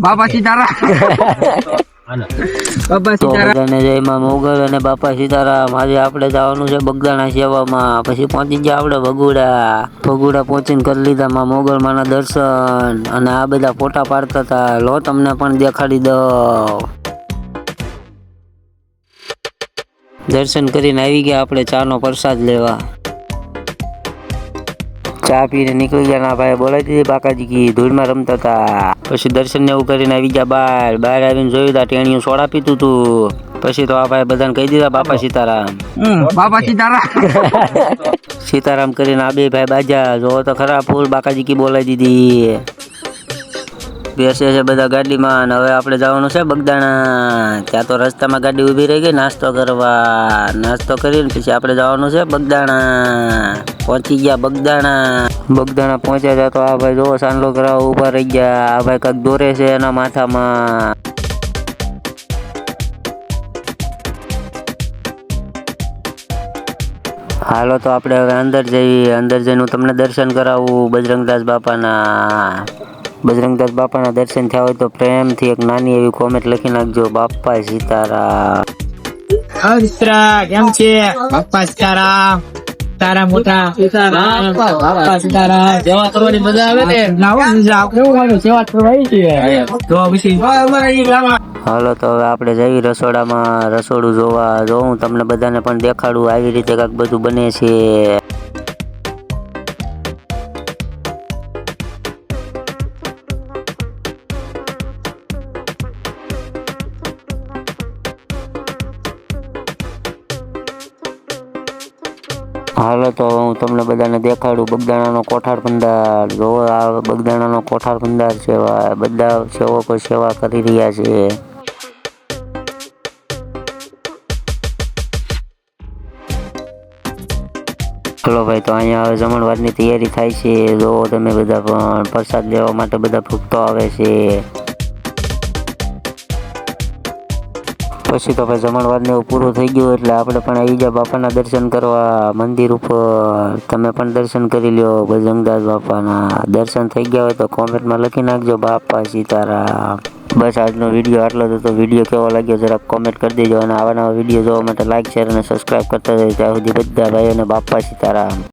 બાપા સીતારામ. બાપા સીતારામ જય માં મોગલ અને બાપા સીતારામ. આજે આપણે જવાનું છે બગદાણા સેવામાં. પછી પહોંચી ગયા આપણે ભગુડા પહોંચીને કરી લીધા માં મોગલ માના દર્શન. અને આ બધા ફોટા પાડતા હતા. લો તમને પણ દેખાડી દઉં. દર્શન કરીને આવી ગયા આપણે ચા નો પ્રસાદ લેવા. ચા પીને નીકળી ગયા. ના ભાઈ બોલાવી દીધી બાકાજી કી ધૂળમાં રમતા હતા. પછી દર્શન ને એવું કરીને આવી ગયા બહાર આવીને જોયું તા ટેણીયું સોડા પીતું તું. પછી તો આ ભાઈ બધાને કહી દીધા બાપા સીતારામ. બાપા સીતારામ સીતારામ કરીને આ બે ભાઈ બાજા જો તો ખરા ફૂલ બાકાજી કી બોલાવી દીધી. બેસે છે બધા ગાડીમાં. હવે આપણે જવાનું છે બગદાણા. ત્યાં તો રસ્તામાં ગાડી ઊભી રહી ગઈ નાસ્તો કરવા. નાસ્તો કરીને પછી આપણે જવાનું છે બગદાણા. પહોંચી ગયા બગદાણા પહોંચ્યા હતા તો આ ભાઈ જો સાંડલો કરાવવા ઊભા રહી ગયા. આ ભાઈ કંઈક દોરે છે એના માથામાં. હાલો તો આપણે હવે અંદર જઈએ. અંદર જઈને હું તમને દર્શન કરાવું બજરંગદાસ બાપાના. બજરંગદાસ બાપાના દર્શન થયા હોય તો પ્રેમથી એક નાની એવી કોમેન્ટ લખી નાખજો. બાપા સીતારામ. કેમ છે બાપા સીતારામ? તારા મોટા સીતારામ. બાપા સીતારામ. સેવા કરવાની મજા આવે ને. સેવા કરવાની છે તો પછી હાલો તો હવે આપણે જઈએ રસોડામાં. રસોડું જોવા. જો હું તમને બધાને પણ દેખાડું આવી રીતે કાંઈક બધું બને છે. હાલો તો હું તમને બધાને દેખાડું બગદાણાનો કોઠાર ભંડાર. જો આ બગદાણાનો કોઠાર ભંડાર છે. બધા સેવકો સેવા કરી રહ્યા છે. ચલો ભાઈ તો અહીંયા હવે જમણવારની તૈયારી થાય છે. જો તમે બધા પણ પ્રસાદ લેવા માટે બધા ભક્તો આવે છે. પછી તો ભાઈ જમણવાર ને પૂરું થઈ ગયું એટલે આપણે પણ આવી ગયા બાપાના દર્શન કરવા મંદિર ઉપર. તમે પણ દર્શન કરી લ્યો બજરંગદાસ બાપાના. દર્શન થઈ ગયા હોય તો કોમેન્ટમાં લખી નાખજો બાપા સીતારામ. બસ આજનો વિડીયો આટલો હતો. તો વિડીયો કેવો લાગ્યો જરાક કોમેન્ટ કરી દેજો. અને આવા નવા વિડીયો જોવા માટે લાઈક શેર અને સબસ્ક્રાઈબ કરતા જાય. ત્યાં સુધી બધા ભાઈઓને બાપા સીતારામ.